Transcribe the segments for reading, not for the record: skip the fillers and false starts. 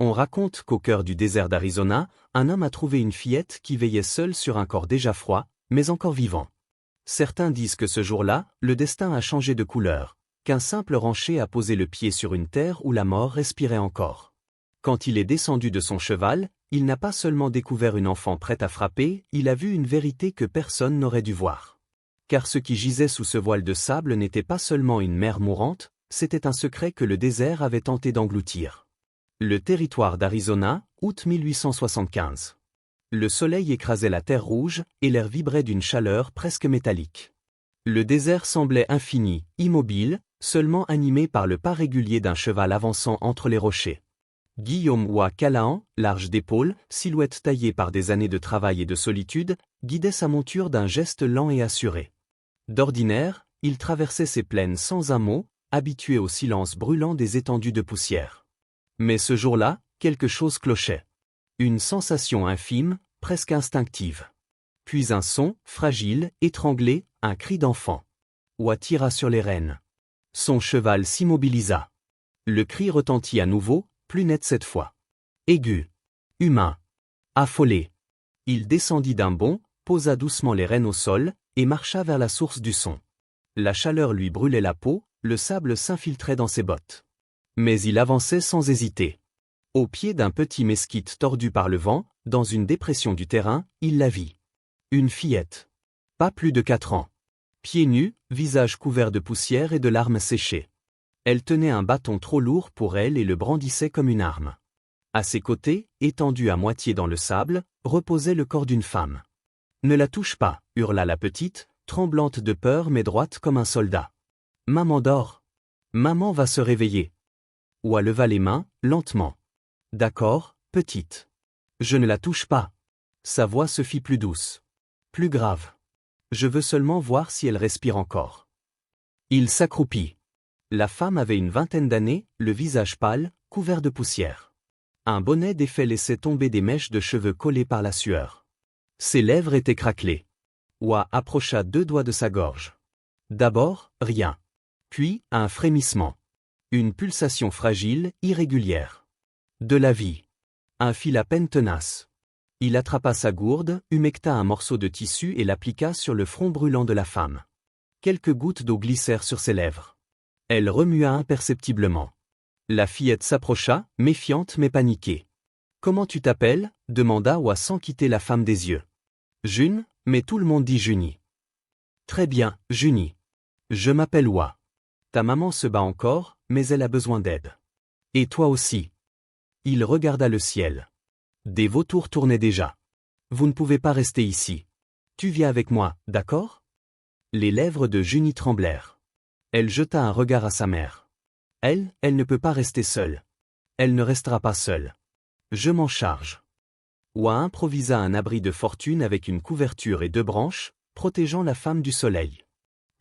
On raconte qu'au cœur du désert d'Arizona, un homme a trouvé une fillette qui veillait seule sur un corps déjà froid, mais encore vivant. Certains disent que ce jour-là, le destin a changé de couleur, qu'un simple rancher a posé le pied sur une terre où la mort respirait encore. Quand il est descendu de son cheval, il n'a pas seulement découvert une enfant prête à frapper, il a vu une vérité que personne n'aurait dû voir. Car ce qui gisait sous ce voile de sable n'était pas seulement une mère mourante, c'était un secret que le désert avait tenté d'engloutir. Le territoire d'Arizona, août 1875. Le soleil écrasait la terre rouge, et l'air vibrait d'une chaleur presque métallique. Le désert semblait infini, immobile, seulement animé par le pas régulier d'un cheval avançant entre les rochers. Guillaume Wa Callahan, large d'épaules, silhouette taillée par des années de travail et de solitude, guidait sa monture d'un geste lent et assuré. D'ordinaire, il traversait ces plaines sans un mot, habitué au silence brûlant des étendues de poussière. Mais ce jour-là, quelque chose clochait. Une sensation infime, presque instinctive. Puis un son, fragile, étranglé, un cri d'enfant. Wa tira sur les rênes. Son cheval s'immobilisa. Le cri retentit à nouveau, plus net cette fois. Aigu. Humain. Affolé. Il descendit d'un bond, posa doucement les rênes au sol, et marcha vers la source du son. La chaleur lui brûlait la peau, le sable s'infiltrait dans ses bottes. Mais il avançait sans hésiter. Au pied d'un petit mesquite tordu par le vent, dans une dépression du terrain, il la vit. Une fillette. Pas plus de 4 ans. Pieds nus, visage couvert de poussière et de larmes séchées. Elle tenait un bâton trop lourd pour elle et le brandissait comme une arme. À ses côtés, étendu à moitié dans le sable, reposait le corps d'une femme. « Ne la touche pas » hurla la petite, tremblante de peur mais droite comme un soldat. « Maman dort. Maman va se réveiller. » Wa leva les mains, lentement. « D'accord, petite. Je ne la touche pas. » Sa voix se fit plus douce. Plus grave. « Je veux seulement voir si elle respire encore. » Il s'accroupit. La femme avait une vingtaine d'années, le visage pâle, couvert de poussière. Un bonnet défait laissait tomber des mèches de cheveux collées par la sueur. Ses lèvres étaient craquelées. Wa approcha 2 doigts de sa gorge. D'abord, rien. Puis, un frémissement. Une pulsation fragile, irrégulière. De la vie. Un fil à peine tenace. Il attrapa sa gourde, humecta un morceau de tissu et l'appliqua sur le front brûlant de la femme. Quelques gouttes d'eau glissèrent sur ses lèvres. Elle remua imperceptiblement. La fillette s'approcha, méfiante mais paniquée. « Comment tu t'appelles » demanda Wa sans quitter la femme des yeux. « June, mais tout le monde dit Junie. »« Très bien, Junie. Je m'appelle Wa. Ta maman se bat encore, mais elle a besoin d'aide. Et toi aussi. » Il regarda le ciel. Des vautours tournaient déjà. « Vous ne pouvez pas rester ici. Tu viens avec moi, d'accord ?» Les lèvres de Junie tremblèrent. Elle jeta un regard à sa mère. Elle ne peut pas rester seule. Elle ne restera pas seule. Je m'en charge. Wa improvisa un abri de fortune avec une couverture et 2 branches, protégeant la femme du soleil.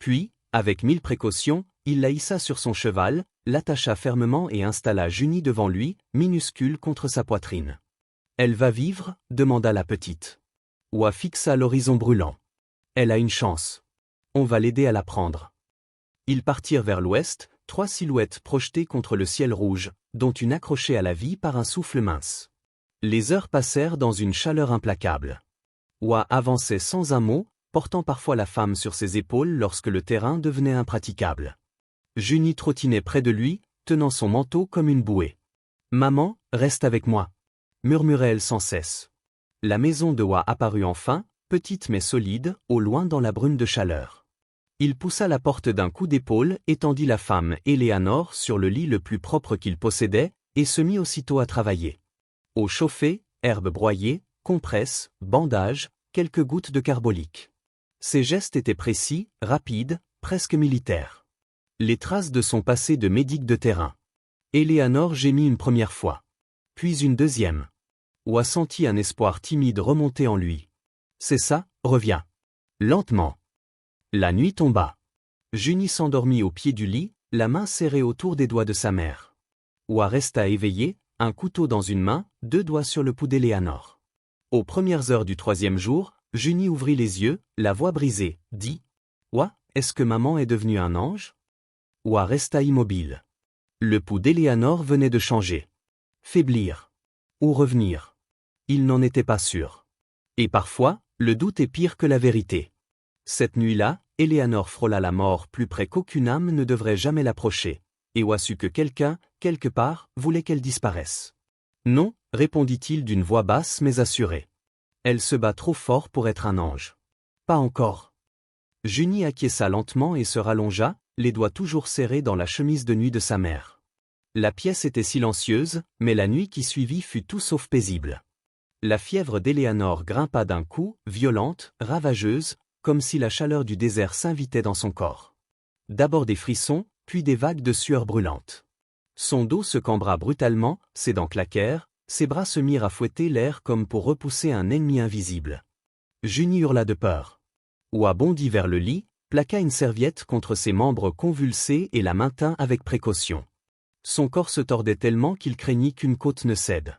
Puis, avec 1000 précautions, il la hissa sur son cheval, l'attacha fermement et installa Junie devant lui, minuscule contre sa poitrine. « Elle va vivre » demanda la petite. Wa fixa l'horizon brûlant. « Elle a une chance. On va l'aider à la prendre. » Ils partirent vers l'ouest, 3 silhouettes projetées contre le ciel rouge, dont une accrochée à la vie par un souffle mince. Les heures passèrent dans une chaleur implacable. Wa avançait sans un mot, portant parfois la femme sur ses épaules lorsque le terrain devenait impraticable. Junie trottinait près de lui, tenant son manteau comme une bouée. « Maman, reste avec moi » murmurait-elle sans cesse. La maison de Wa apparut enfin, petite mais solide, au loin dans la brume de chaleur. Il poussa la porte d'un coup d'épaule, étendit la femme Eleanor sur le lit le plus propre qu'il possédait, et se mit aussitôt à travailler. Eau chauffée, herbes broyées, compresses, bandages, quelques gouttes de carbolique. Ses gestes étaient précis, rapides, presque militaires. Les traces de son passé de médic de terrain. Eleanor gémit une première fois. Puis une deuxième. Wa sentit un espoir timide remonter en lui. « C'est ça, reviens. » Lentement. La nuit tomba. Junie s'endormit au pied du lit, la main serrée autour des doigts de sa mère. Wa resta éveillé, un couteau dans une main, 2 doigts sur le pouls d'Eleanor. Aux premières heures du 3e jour, Junie ouvrit les yeux, la voix brisée, dit « Wa, est-ce que maman est devenue un ange ?» Wa resta immobile. Le pouls d'Eleanor venait de changer. Faiblir. Ou revenir? Il n'en était pas sûr. Et parfois, le doute est pire que la vérité. Cette nuit-là, Eleanor frôla la mort plus près qu'aucune âme ne devrait jamais l'approcher. Et Wa sut que quelqu'un, quelque part, voulait qu'elle disparaisse. Non, répondit-il d'une voix basse mais assurée. Elle se bat trop fort pour être un ange. Pas encore. Junie acquiesça lentement et se rallongea, les doigts toujours serrés dans la chemise de nuit de sa mère. La pièce était silencieuse, mais la nuit qui suivit fut tout sauf paisible. La fièvre d'Eleanor grimpa d'un coup, violente, ravageuse, comme si la chaleur du désert s'invitait dans son corps. D'abord des frissons, puis des vagues de sueur brûlante. Son dos se cambra brutalement, ses dents claquèrent, ses bras se mirent à fouetter l'air comme pour repousser un ennemi invisible. Junie hurla de peur. Wa bondit vers le lit, plaqua une serviette contre ses membres convulsés et la maintint avec précaution. Son corps se tordait tellement qu'il craignit qu'une côte ne cède.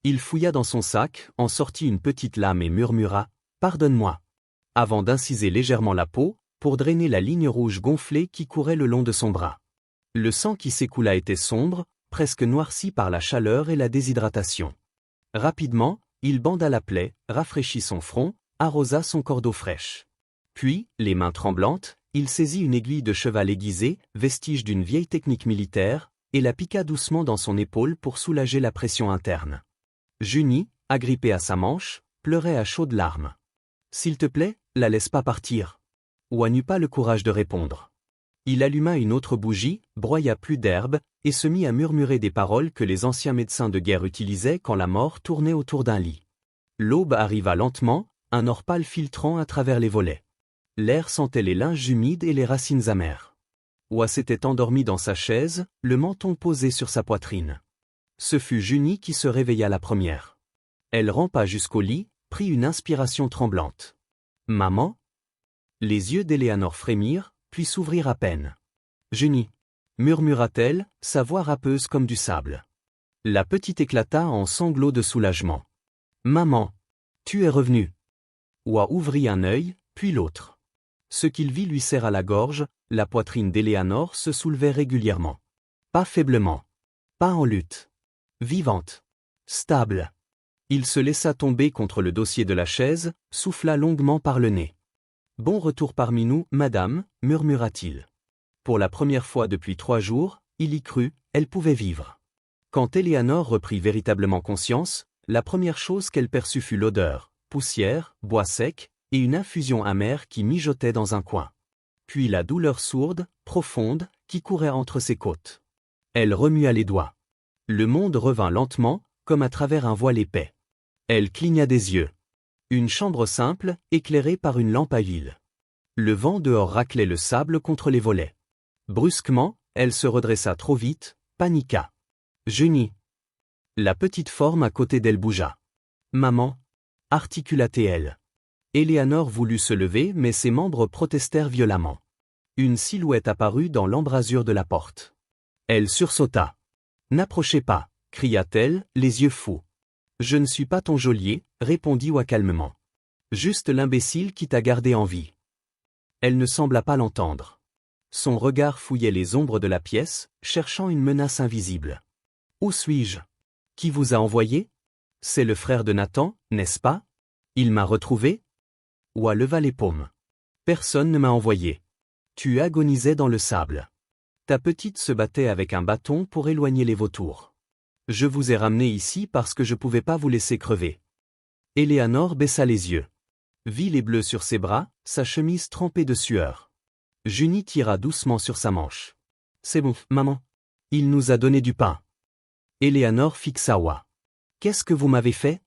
Il fouilla dans son sac, en sortit une petite lame et murmura « Pardonne-moi » avant d'inciser légèrement la peau, pour drainer la ligne rouge gonflée qui courait le long de son bras. Le sang qui s'écoula était sombre, presque noirci par la chaleur et la déshydratation. Rapidement, il banda la plaie, rafraîchit son front, arrosa son corps d'eau fraîche. Puis, les mains tremblantes, il saisit une aiguille de cheval aiguisée, vestige d'une vieille technique militaire, et la piqua doucement dans son épaule pour soulager la pression interne. Junie, agrippée à sa manche, pleurait à chaudes larmes. « S'il te plaît, la laisse pas partir. » Wa n'eut pas le courage de répondre. Il alluma une autre bougie, broya plus d'herbe, et se mit à murmurer des paroles que les anciens médecins de guerre utilisaient quand la mort tournait autour d'un lit. L'aube arriva lentement, un or pâle filtrant à travers les volets. L'air sentait les linges humides et les racines amères. Wa s'était endormi dans sa chaise, le menton posé sur sa poitrine. Ce fut Junie qui se réveilla la première. Elle rampa jusqu'au lit, prit une inspiration tremblante. « Maman ?» Les yeux d'Eleanor frémirent, puis s'ouvrirent à peine. « Junie » murmura-t-elle, sa voix râpeuse comme du sable. La petite éclata en sanglots de soulagement. « Maman, tu es revenue. » Wa ouvrit un œil, puis l'autre. Ce qu'il vit lui serra la gorge, la poitrine d'Eleanor se soulevait régulièrement. Pas faiblement. Pas en lutte. Vivante. Stable. Il se laissa tomber contre le dossier de la chaise, souffla longuement par le nez. « Bon retour parmi nous, madame, » murmura-t-il. Pour la première fois depuis 3 jours, il y crut, elle pouvait vivre. Quand Eleanor reprit véritablement conscience, la première chose qu'elle perçut fut l'odeur, poussière, bois sec, et une infusion amère qui mijotait dans un coin. Puis la douleur sourde, profonde, qui courait entre ses côtes. Elle remua les doigts. Le monde revint lentement, comme à travers un voile épais. Elle cligna des yeux. Une chambre simple, éclairée par une lampe à huile. Le vent dehors raclait le sable contre les volets. Brusquement, elle se redressa trop vite, paniqua. « Junie !» La petite forme à côté d'elle bougea. « Maman !» articula-t-elle. Eleanor voulut se lever mais ses membres protestèrent violemment. Une silhouette apparut dans l'embrasure de la porte. Elle sursauta. « N'approchez pas !» cria-t-elle, les yeux fous. « Je ne suis pas ton geôlier » répondit Wa calmement. « Juste l'imbécile qui t'a gardé en vie. » Elle ne sembla pas l'entendre. Son regard fouillait les ombres de la pièce, cherchant une menace invisible. « Où suis-je? Qui vous a envoyé? C'est le frère de Nathan, n'est-ce pas? Il m'a retrouvé ?» Wa leva les paumes. « Personne ne m'a envoyé. Tu agonisais dans le sable. Ta petite se battait avec un bâton pour éloigner les vautours. Je vous ai ramené ici parce que je ne pouvais pas vous laisser crever. » Eleanor baissa les yeux. Vit les bleus sur ses bras, sa chemise trempée de sueur. Junie tira doucement sur sa manche. « C'est bon, maman. Il nous a donné du pain. » Eleanor fixa Wa. « Qu'est-ce que vous m'avez fait? »«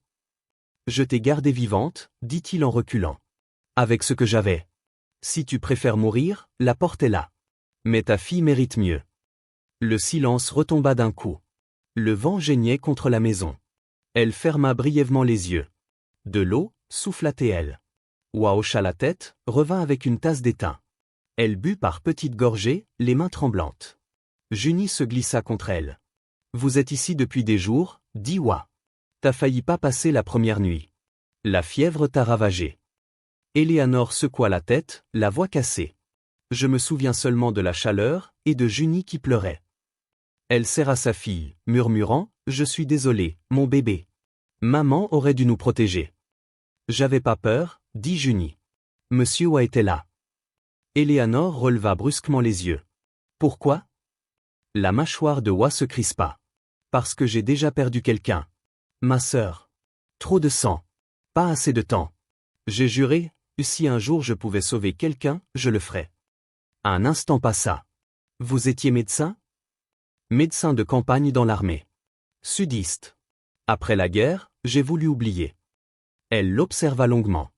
Je t'ai gardée vivante, » dit-il en reculant. « Avec ce que j'avais. Si tu préfères mourir, la porte est là. Mais ta fille mérite mieux. » Le silence retomba d'un coup. Le vent geignait contre la maison. Elle ferma brièvement les yeux. De l'eau, souffla-t-elle. Wa hocha la tête, revint avec une tasse d'étain. Elle but par petites gorgées, les mains tremblantes. Junie se glissa contre elle. « Vous êtes ici depuis des jours, » dit Wa. « T'as failli pas passer la première nuit. La fièvre t'a ravagé. » Eleanor secoua la tête, la voix cassée. « Je me souviens seulement de la chaleur, et de Junie qui pleurait. » Elle serra sa fille, murmurant « Je suis désolée, mon bébé. » Maman aurait dû nous protéger. J'avais pas peur, dit Junie. Monsieur Wa était là. Éléanore releva brusquement les yeux. Pourquoi? La mâchoire de Wa se crispa. Parce que j'ai déjà perdu quelqu'un. Ma sœur. Trop de sang. Pas assez de temps. J'ai juré, si un jour je pouvais sauver quelqu'un, je le ferais. Un instant passa. Vous étiez médecin? Médecin de campagne dans l'armée. Sudiste. Après la guerre, j'ai voulu oublier. Elle l'observa longuement.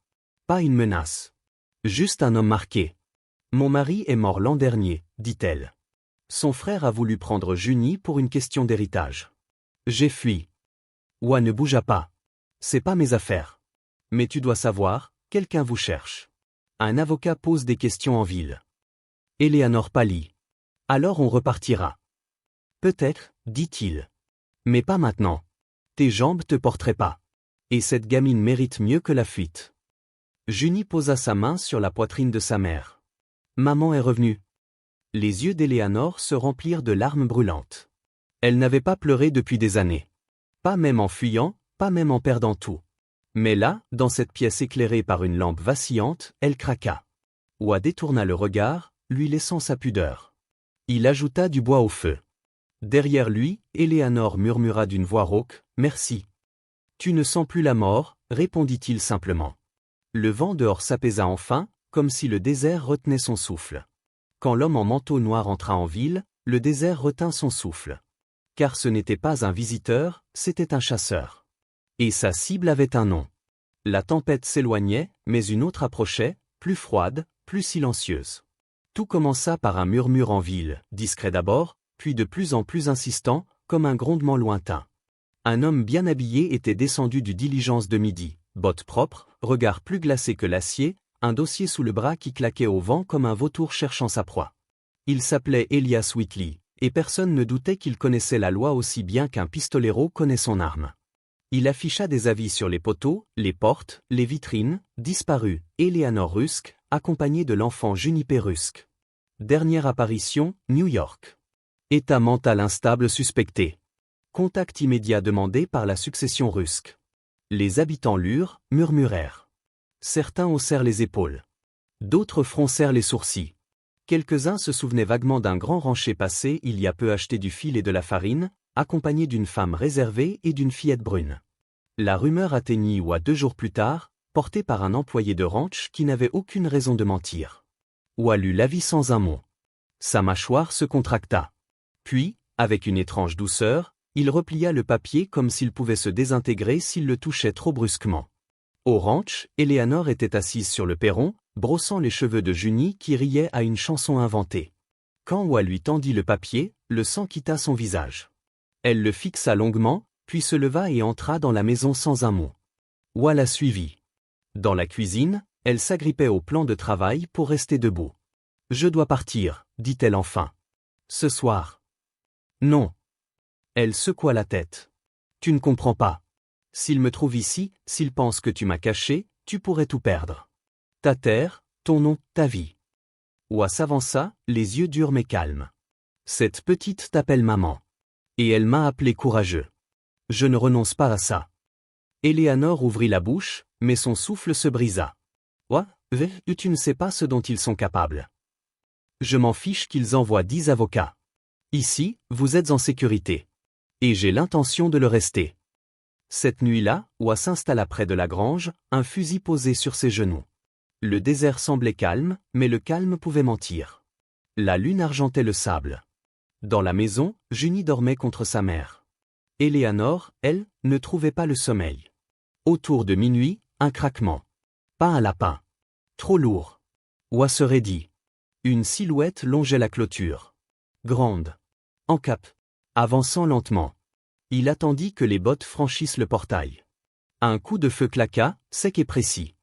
Pas une menace. Juste un homme marqué. Mon mari est mort l'an dernier, dit-elle. Son frère a voulu prendre Junie pour une question d'héritage. J'ai fui. Wa ne bougea pas. C'est pas mes affaires. Mais tu dois savoir, quelqu'un vous cherche. Un avocat pose des questions en ville. Éléanore pâlit. Alors on repartira. Peut-être, dit-il. Mais pas maintenant. Tes jambes te porteraient pas. Et cette gamine mérite mieux que la fuite. Junie posa sa main sur la poitrine de sa mère. Maman est revenue. Les yeux d'Éléanore se remplirent de larmes brûlantes. Elle n'avait pas pleuré depuis des années. Pas même en fuyant, pas même en perdant tout. Mais là, dans cette pièce éclairée par une lampe vacillante, elle craqua. Wa détourna le regard, lui laissant sa pudeur. Il ajouta du bois au feu. Derrière lui, Éléanore murmura d'une voix rauque, « Merci. » Tu ne sens plus la mort, répondit-il simplement. Le vent dehors s'apaisa enfin, comme si le désert retenait son souffle. Quand l'homme en manteau noir entra en ville, le désert retint son souffle. Car ce n'était pas un visiteur, c'était un chasseur. Et sa cible avait un nom. La tempête s'éloignait, mais une autre approchait, plus froide, plus silencieuse. Tout commença par un murmure en ville, discret d'abord, puis de plus en plus insistant, comme un grondement lointain. Un homme bien habillé était descendu du diligence de midi, bottes propres, regard plus glacé que l'acier, un dossier sous le bras qui claquait au vent comme un vautour cherchant sa proie. Il s'appelait Elias Whitley, et personne ne doutait qu'il connaissait la loi aussi bien qu'un pistolero connaît son arme. Il afficha des avis sur les poteaux, les portes, les vitrines, disparu, Éléanore Rusk, accompagnée de l'enfant Junipé Rusk. Dernière apparition, New York. État mental instable suspecté. Contact immédiat demandé par la succession Rusk. Les habitants lurent, murmurèrent. Certains haussèrent les épaules. D'autres froncèrent les sourcils. Quelques-uns se souvenaient vaguement d'un grand rancher passé il y a peu acheté du fil et de la farine, accompagné d'une femme réservée et d'une fillette brune. La rumeur atteignit Wa 2 jours plus tard, portée par un employé de ranch qui n'avait aucune raison de mentir. Wa lut l'avis sans un mot. Sa mâchoire se contracta. Puis, avec une étrange douceur, il replia le papier comme s'il pouvait se désintégrer s'il le touchait trop brusquement. Au ranch, Éléanore était assise sur le perron, brossant les cheveux de Junie qui riait à une chanson inventée. Quand Wa lui tendit le papier, le sang quitta son visage. Elle le fixa longuement, puis se leva et entra dans la maison sans un mot. Wa la suivit. Dans la cuisine, elle s'agrippait au plan de travail pour rester debout. « Je dois partir, » dit-elle enfin. « Ce soir. » « Non. » Elle secoua la tête. « Tu ne comprends pas. S'il me trouve ici, s'il pense que tu m'as caché, tu pourrais tout perdre. Ta terre, ton nom, ta vie. » Wa s'avança, les yeux durs mais calmes. « Cette petite t'appelle maman. Et elle m'a appelé courageux. Je ne renonce pas à ça. » Éléanore ouvrit la bouche, mais son souffle se brisa. « Wa, tu ne sais pas ce dont ils sont capables. Je m'en fiche qu'ils envoient 10 avocats. Ici, vous êtes en sécurité. Et j'ai l'intention de le rester. » Cette nuit-là, Wa s'installa près de la grange, un fusil posé sur ses genoux. Le désert semblait calme, mais le calme pouvait mentir. La lune argentait le sable. Dans la maison, Junie dormait contre sa mère. Éléanore, elle, ne trouvait pas le sommeil. Autour de minuit, un craquement. Pas un lapin. Trop lourd. Wa se raidit. Une silhouette longeait la clôture. Grande. En cap. Avançant lentement. Il attendit que les bottes franchissent le portail. Un coup de feu claqua, sec et précis.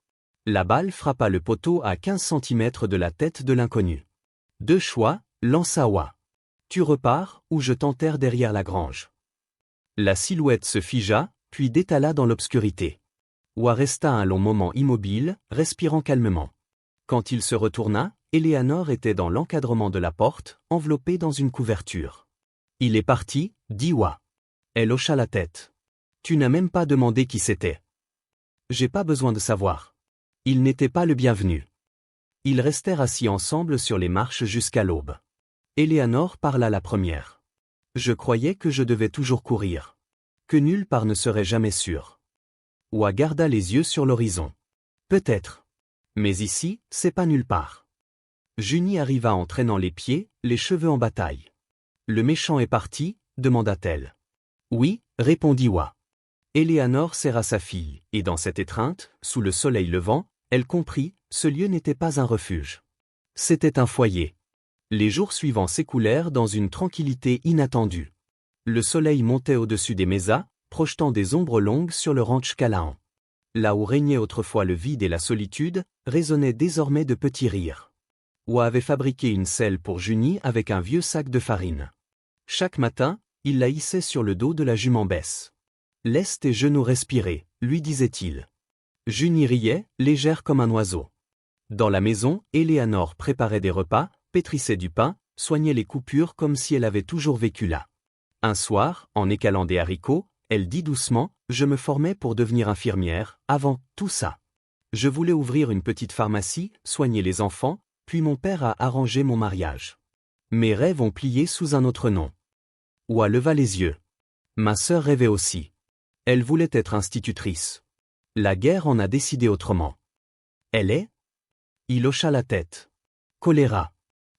La balle frappa le poteau à 15 cm de la tête de l'inconnu. Deux choix, lança Wa. Tu repars, ou je t'enterre derrière la grange. La silhouette se figea, puis détala dans l'obscurité. Wa resta un long moment immobile, respirant calmement. Quand il se retourna, Éléanore était dans l'encadrement de la porte, enveloppée dans une couverture. « Il est parti, dit Wa. » Elle hocha la tête. Tu n'as même pas demandé qui c'était. J'ai pas besoin de savoir. Il n'était pas le bienvenu. Ils restèrent assis ensemble sur les marches jusqu'à l'aube. Éléanore parla la première. Je croyais que je devais toujours courir. Que nulle part ne serait jamais sûr. Oa garda les yeux sur l'horizon. Peut-être. Mais ici, c'est pas nulle part. Junie arriva en traînant les pieds, les cheveux en bataille. Le méchant est parti, demanda-t-elle. Oui, répondit Oa. Éléanore serra sa fille, et dans cette étreinte, sous le soleil levant, elle comprit, ce lieu n'était pas un refuge. C'était un foyer. Les jours suivants s'écoulèrent dans une tranquillité inattendue. Le soleil montait au-dessus des mesas, projetant des ombres longues sur le ranch Callahan. Là où régnait autrefois le vide et la solitude, résonnaient désormais de petits rires. Oa avait fabriqué une selle pour Junie avec un vieux sac de farine. Chaque matin, il la hissait sur le dos de la jument Bess. « Laisse tes genoux respirer, lui disait-il. Junie riait, légère comme un oiseau. Dans la maison, Éléanore préparait des repas, pétrissait du pain, soignait les coupures comme si elle avait toujours vécu là. Un soir, en écalant des haricots, elle dit doucement, « Je me formais pour devenir infirmière, avant tout ça. Je voulais ouvrir une petite pharmacie, soigner les enfants, puis mon père a arrangé mon mariage. Mes rêves ont plié sous un autre nom. » Oa leva les yeux. Ma sœur rêvait aussi. Elle voulait être institutrice. La guerre en a décidé autrement. Elle est ? Il hocha la tête. Choléra.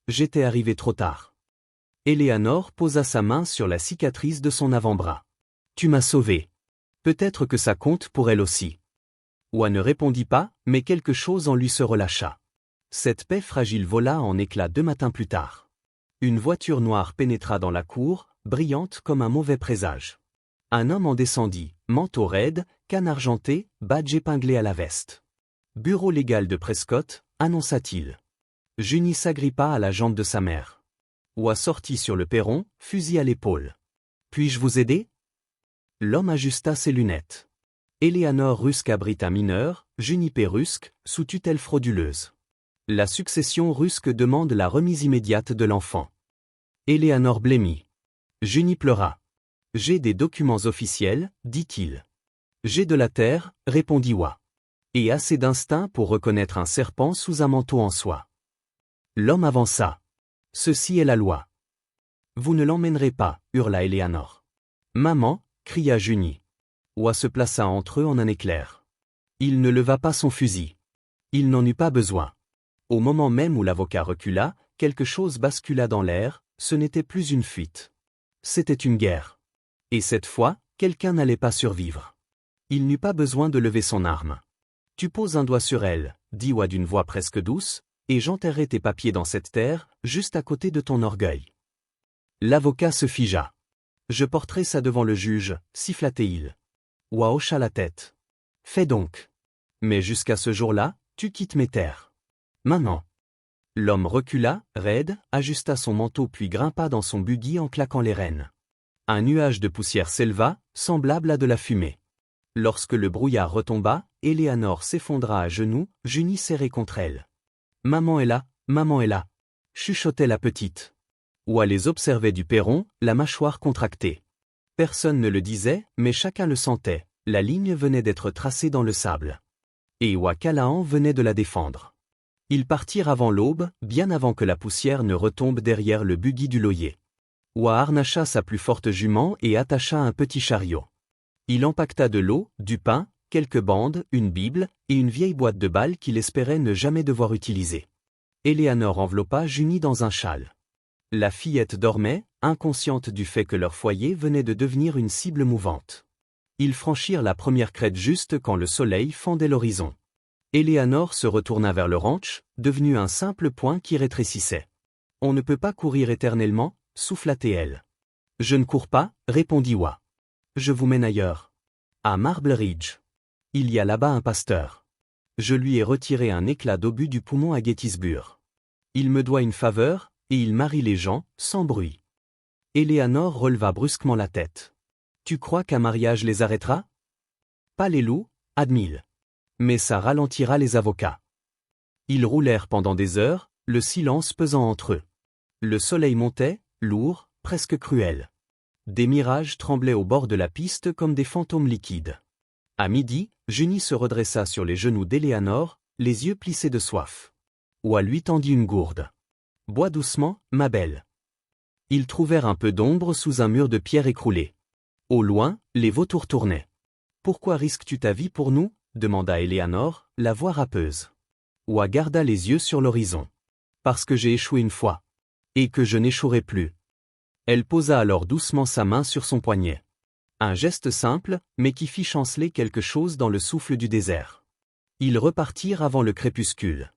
J'étais arrivé trop tard. Éléanore posa sa main sur la cicatrice de son avant-bras. Tu m'as sauvé. Peut-être que ça compte pour elle aussi. Oa ne répondit pas, mais quelque chose en lui se relâcha. Cette paix fragile vola en éclats 2 matins plus tard. Une voiture noire pénétra dans la cour, brillante comme un mauvais présage. Un homme en descendit, manteau raide, canne argenté, badge épinglé à la veste. Bureau légal de Prescott, annonça-t-il. Junie s'agrippa à la jambe de sa mère. Oa sortit sur le perron, fusil à l'épaule. Puis-je vous aider ? L'homme ajusta ses lunettes. Éléanore Rusk abrite un mineur, Junipé Rusk, sous tutelle frauduleuse. La succession Rusk demande la remise immédiate de l'enfant. Éléanore blêmit. Junie pleura. J'ai des documents officiels, dit-il. J'ai de la terre, répondit Oa. Et assez d'instinct pour reconnaître un serpent sous un manteau en soie. L'homme avança. Ceci est la loi. Vous ne l'emmènerez pas, hurla Éléanore. Maman, cria Junie. Oa se plaça entre eux en un éclair. Il ne leva pas son fusil. Il n'en eut pas besoin. Au moment même où l'avocat recula, quelque chose bascula dans l'air, ce n'était plus une fuite. C'était une guerre. Et cette fois, quelqu'un n'allait pas survivre. Il n'eut pas besoin de lever son arme. Tu poses un doigt sur elle, dit Oa d'une voix presque douce, et j'enterrerai tes papiers dans cette terre, juste à côté de ton orgueil. L'avocat se figea. Je porterai ça devant le juge, siffla-t-il. Oa hocha la tête. Fais donc. Mais jusqu'à ce jour-là, tu quittes mes terres. Maintenant. L'homme recula, raide, ajusta son manteau puis grimpa dans son buggy en claquant les rênes. Un nuage de poussière s'éleva, semblable à de la fumée. Lorsque le brouillard retomba, Éléanore s'effondra à genoux, Junie serrée contre elle. Maman est là, chuchotait la petite. Oa les observait du perron, la mâchoire contractée. Personne ne le disait, mais chacun le sentait, la ligne venait d'être tracée dans le sable. Et Oa Callahan venait de la défendre. Ils partirent avant l'aube, bien avant que la poussière ne retombe derrière le buggy du loyer. Oa harnacha sa plus forte jument et attacha un petit chariot. Il empaqueta de l'eau, du pain, quelques bandes, une bible, et une vieille boîte de balles qu'il espérait ne jamais devoir utiliser. Éléanore enveloppa Junie dans un châle. La fillette dormait, inconsciente du fait que leur foyer venait de devenir une cible mouvante. Ils franchirent la première crête juste quand le soleil fendait l'horizon. Éléanore se retourna vers le ranch, devenu un simple point qui rétrécissait. On ne peut pas courir éternellement, souffla-t-elle. Je ne cours pas, répondit Oa. Je vous mène ailleurs. À Marble Ridge. Il y a là-bas un pasteur. Je lui ai retiré un éclat d'obus du poumon à Gettysburg. Il me doit une faveur, et il marie les gens, sans bruit. Éléanore releva brusquement la tête. Tu crois qu'un mariage les arrêtera ? Pas les loups, admille. Mais ça ralentira les avocats. Ils roulèrent pendant des heures, le silence pesant entre eux. Le soleil montait, lourd, presque cruel. Des mirages tremblaient au bord de la piste comme des fantômes liquides. À midi, Junie se redressa sur les genoux d'Éléanore, les yeux plissés de soif. Oa lui tendit une gourde. « Bois doucement, ma belle. » Ils trouvèrent un peu d'ombre sous un mur de pierre écroulé. Au loin, les vautours tournaient. « Pourquoi risques-tu ta vie pour nous » demanda Éléanore, la voix râpeuse. Oa garda les yeux sur l'horizon. « Parce que j'ai échoué une fois. Et que je n'échouerai plus. » Elle posa alors doucement sa main sur son poignet. Un geste simple, mais qui fit chanceler quelque chose dans le souffle du désert. Ils repartirent avant le crépuscule.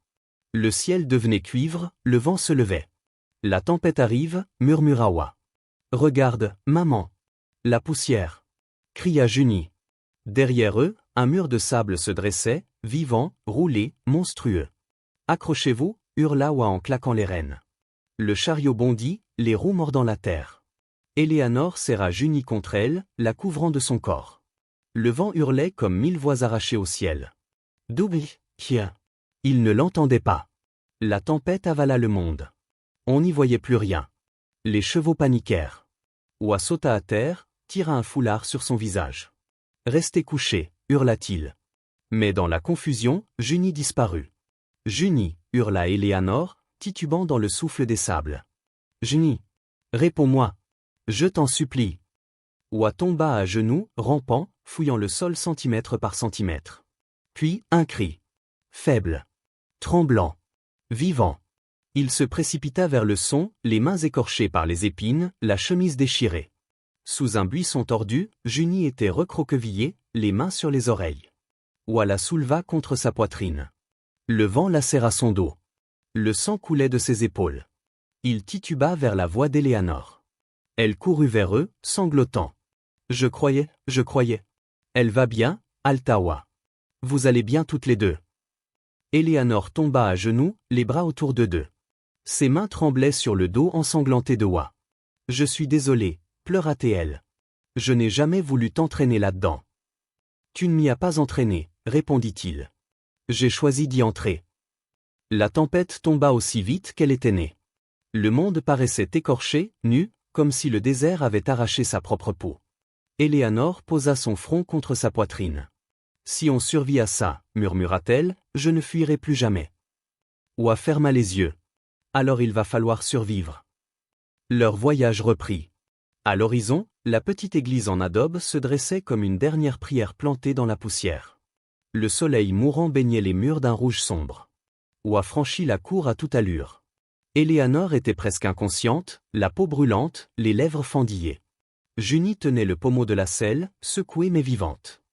Le ciel devenait cuivre, le vent se levait. « La tempête arrive » murmura Oa. « Regarde, maman. La poussière » cria Junie. Derrière eux, un mur de sable se dressait, vivant, roulé, monstrueux. « Accrochez-vous » hurla Oa en claquant les rênes. Le chariot bondit, les roues mordant la terre. Éléanore serra Junie contre elle, la couvrant de son corps. Le vent hurlait comme 1000 voix arrachées au ciel. Double, tiens. Il ne l'entendait pas. La tempête avala le monde. On n'y voyait plus rien. Les chevaux paniquèrent. Oa sauta à terre, tira un foulard sur son visage. Restez couché, hurla-t-il. Mais dans la confusion, Junie disparut. Junie, hurla Éléanore, titubant dans le souffle des sables. Junie, réponds-moi. Je t'en supplie. Oa tomba à genoux, rampant, fouillant le sol centimètre par centimètre. Puis, un cri. Faible. Tremblant. Vivant. Il se précipita vers le son, les mains écorchées par les épines, la chemise déchirée. Sous un buisson tordu, Junie était recroquevillée, les mains sur les oreilles. Oa la souleva contre sa poitrine. Le vent lacéra son dos. Le sang coulait de ses épaules. Il tituba vers la voix d'Éléanore. Elle courut vers eux, sanglotant. « Je croyais. Elle va bien, haleta Oa. Vous allez bien toutes les deux. » Éléanore tomba à genoux, les bras autour d'eux deux. Ses mains tremblaient sur le dos ensanglanté de Oa. « Je suis désolée, pleura-t-elle. Je n'ai jamais voulu t'entraîner là-dedans. »« Tu ne m'y as pas entraîné, » répondit-il. « J'ai choisi d'y entrer. » La tempête tomba aussi vite qu'elle était née. Le monde paraissait écorché, nu, comme si le désert avait arraché sa propre peau. Éléanore posa son front contre sa poitrine. « Si on survit à ça, » murmura-t-elle, « je ne fuirai plus jamais. » Oa ferma les yeux. « Alors il va falloir survivre. » Leur voyage reprit. À l'horizon, la petite église en adobe se dressait comme une dernière prière plantée dans la poussière. Le soleil mourant baignait les murs d'un rouge sombre. Oa franchit la cour à toute allure. Éléanore était presque inconsciente, la peau brûlante, les lèvres fendillées. Junie tenait le pommeau de la selle, secouée mais vivante.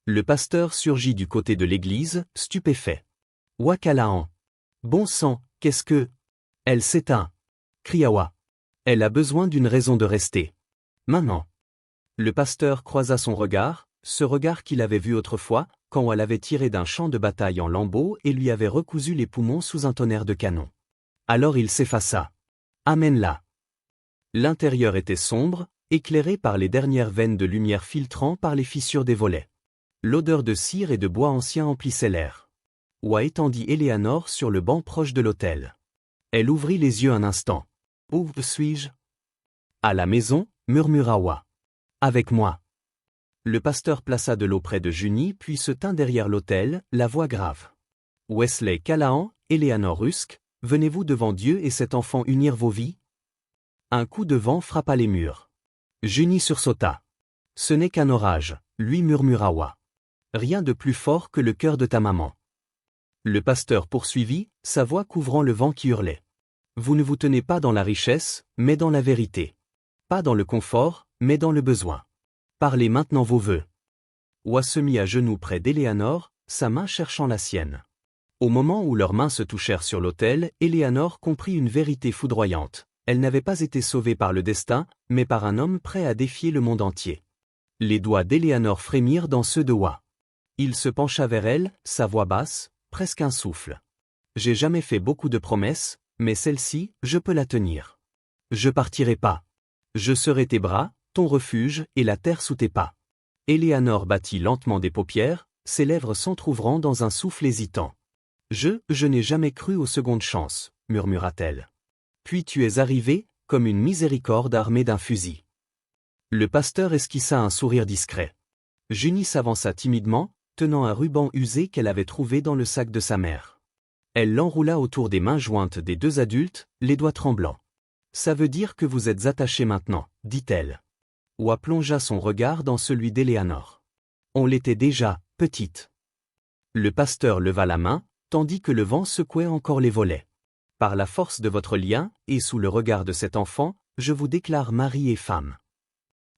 Le pasteur surgit du côté de l'église, stupéfait. « Oa Callahan. Bon sang, qu'est-ce que... » « Elle s'éteint. » cria Oa. « Elle a besoin d'une raison de rester. Maintenant. » Le pasteur croisa son regard, ce regard qu'il avait vu autrefois, quand Oa l'avait tiré d'un champ de bataille en lambeaux et lui avait recousu les poumons sous un tonnerre de canon. Alors il s'effaça. Amène-la. L'intérieur était sombre, éclairé par les dernières veines de lumière filtrant par les fissures des volets. L'odeur de cire et de bois ancien emplissait l'air. Oa étendit Éléanore sur le banc proche de l'autel. Elle ouvrit les yeux un instant. « Où suis-je » ? « À la maison, » murmura Oa. « Avec moi. » Le pasteur plaça de l'eau près de Junie puis se tint derrière l'autel, la voix grave. « Wesley Callahan, Éléanore Rusk, venez-vous devant Dieu et cet enfant unir vos vies ?» Un coup de vent frappa les murs. Junie sursauta. « Ce n'est qu'un orage, » lui murmura Oa. « Rien de plus fort que le cœur de ta maman. » Le pasteur poursuivit, sa voix couvrant le vent qui hurlait. « Vous ne vous tenez pas dans la richesse, mais dans la vérité. Pas dans le confort, mais dans le besoin. Parlez maintenant vos vœux. » Oa se mit à genoux près d'Éléanore, sa main cherchant la sienne. Au moment où leurs mains se touchèrent sur l'autel, Éléanore comprit une vérité foudroyante. Elle n'avait pas été sauvée par le destin, mais par un homme prêt à défier le monde entier. Les doigts d'Éléanore frémirent dans ceux de Oa. Il se pencha vers elle, sa voix basse, presque un souffle. « J'ai jamais fait beaucoup de promesses, mais celle-ci, je peux la tenir. Je partirai pas. Je serai tes bras, ton refuge et la terre sous tes pas. » Éléanore battit lentement des paupières, ses lèvres s'entr'ouvrant dans un souffle hésitant. « Je n'ai jamais cru aux secondes chances, » murmura-t-elle. « Puis tu es arrivé, comme une miséricorde armée d'un fusil. Le pasteur esquissa un sourire discret. Junie s'avança timidement, tenant un ruban usé qu'elle avait trouvé dans le sac de sa mère. Elle l'enroula autour des mains jointes des deux adultes, les doigts tremblants. « Ça veut dire que vous êtes attachés maintenant, dit-elle. Oa plongea son regard dans celui d'Eleanor. On l'était déjà, petite. Le pasteur leva la main, tandis que le vent secouait encore les volets. Par la force de votre lien, et sous le regard de cet enfant, je vous déclare mari et femme.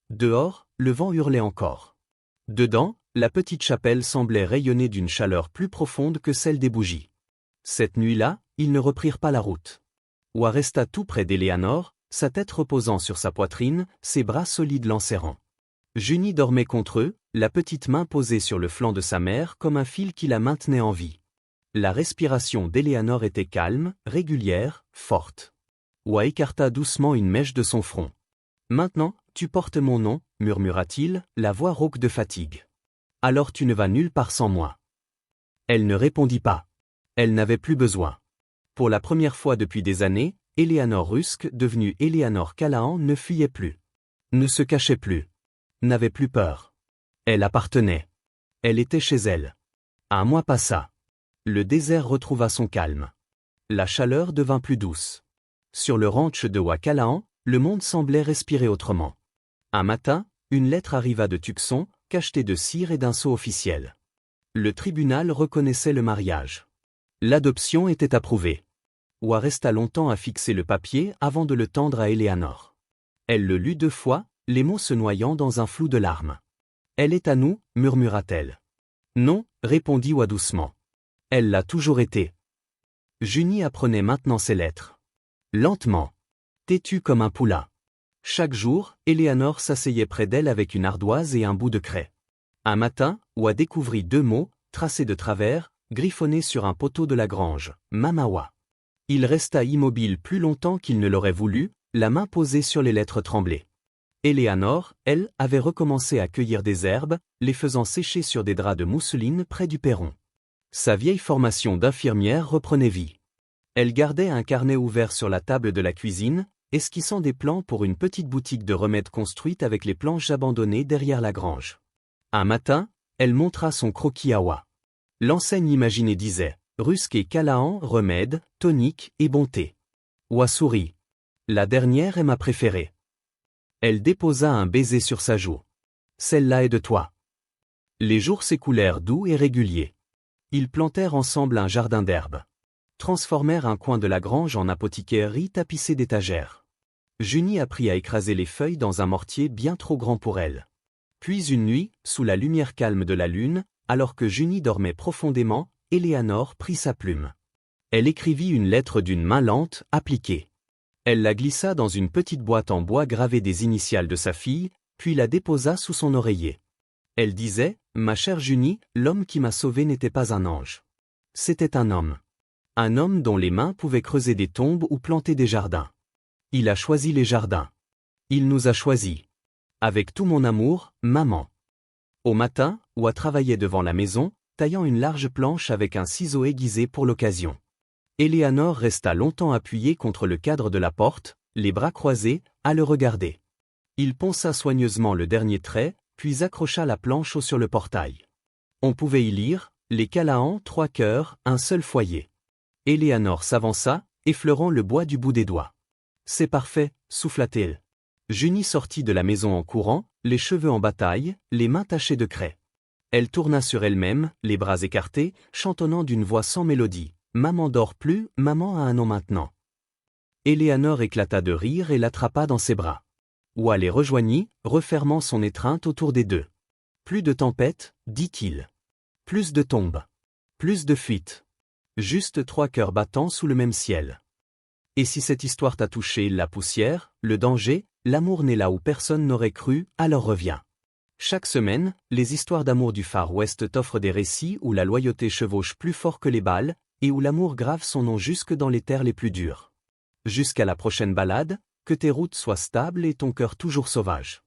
Dehors, le vent hurlait encore. Dedans, la petite chapelle semblait rayonner d'une chaleur plus profonde que celle des bougies. Cette nuit-là, ils ne reprirent pas la route. Oa resta tout près d'Eleanor, sa tête reposant sur sa poitrine, ses bras solides l'enserrant. Junie dormait contre eux, la petite main posée sur le flanc de sa mère comme un fil qui la maintenait en vie. La respiration d'Eleanor était calme, régulière, forte. Oa écarta doucement une mèche de son front. « Maintenant, tu portes mon nom, murmura-t-il, la voix rauque de fatigue. Alors tu ne vas nulle part sans moi. » Elle ne répondit pas. Elle n'avait plus besoin. Pour la première fois depuis des années, Eleanor Rusk, devenue Eleanor Callahan, ne fuyait plus. Ne se cachait plus. N'avait plus peur. Elle appartenait. Elle était chez elle. Un mois passa. Le désert retrouva son calme. La chaleur devint plus douce. Sur le ranch de Oa Callahan, le monde semblait respirer autrement. Un matin, une lettre arriva de Tucson, cachetée de cire et d'un sceau officiel. Le tribunal reconnaissait le mariage. L'adoption était approuvée. Oa resta longtemps à fixer le papier avant de le tendre à Eleanor. Elle le lut 2 fois, les mots se noyant dans un flou de larmes. « Elle est à nous, murmura-t-elle. « Non, répondit Oa doucement. Elle l'a toujours été. » Junie apprenait maintenant ses lettres. Lentement. Têtue comme un poulain. Chaque jour, Eleanor s'asseyait près d'elle avec une ardoise et un bout de craie. Un matin, Oa découvrit 2 mots, tracés de travers, griffonnés sur un poteau de la grange, « Mamawa ». Il resta immobile plus longtemps qu'il ne l'aurait voulu, la main posée sur les lettres tremblées. Eleanor, elle, avait recommencé à cueillir des herbes, les faisant sécher sur des draps de mousseline près du perron. Sa vieille formation d'infirmière reprenait vie. Elle gardait un carnet ouvert sur la table de la cuisine, esquissant des plans pour une petite boutique de remèdes construite avec les planches abandonnées derrière la grange. Un matin, elle montra son croquis à Oa. L'enseigne imaginée disait « Rusk et Callahan, remède, tonique et bonté ». Oa sourit. « La dernière est ma préférée. » Elle déposa un baiser sur sa joue. « Celle-là est de toi. » Les jours s'écoulèrent doux et réguliers. Ils plantèrent ensemble un jardin d'herbes. Transformèrent un coin de la grange en apothicaire tapissé d'étagères. Junie apprit à écraser les feuilles dans un mortier bien trop grand pour elle. Puis une nuit, sous la lumière calme de la lune, alors que Junie dormait profondément, Eleanor prit sa plume. Elle écrivit une lettre d'une main lente, appliquée. Elle la glissa dans une petite boîte en bois gravée des initiales de sa fille, puis la déposa sous son oreiller. Elle disait « Ma chère Junie, l'homme qui m'a sauvée n'était pas un ange. C'était un homme. Un homme dont les mains pouvaient creuser des tombes ou planter des jardins. Il a choisi les jardins. Il nous a choisis. Avec tout mon amour, maman. » Au matin, Oa travaillait devant la maison, taillant une large planche avec un ciseau aiguisé pour l'occasion. Eleanor resta longtemps appuyée contre le cadre de la porte, les bras croisés, à le regarder. Il ponça soigneusement le dernier trait, puis accrocha la planche sur le portail. On pouvait y lire « Les Callahan, 3 cœurs, un seul foyer ». Eleanor s'avança, effleurant le bois du bout des doigts. « C'est parfait », souffla-t-elle. Junie sortit de la maison en courant, les cheveux en bataille, les mains tachées de craie. Elle tourna sur elle-même, les bras écartés, chantonnant d'une voix sans mélodie. « Maman dort plus, maman a un nom maintenant. » Eleanor éclata de rire et l'attrapa dans ses bras. Oa les rejoignit, refermant son étreinte autour des deux. « Plus de tempête, dit-il. Plus de tombes. Plus de fuites. Juste 3 cœurs battant sous le même ciel. Et si cette histoire t'a touché, la poussière, le danger, l'amour né là où personne n'aurait cru, alors reviens. » Chaque semaine, les histoires d'amour du Far West t'offrent des récits où la loyauté chevauche plus fort que les balles, et où l'amour grave son nom jusque dans les terres les plus dures. Jusqu'à la prochaine balade, que tes routes soient stables et ton cœur toujours sauvage.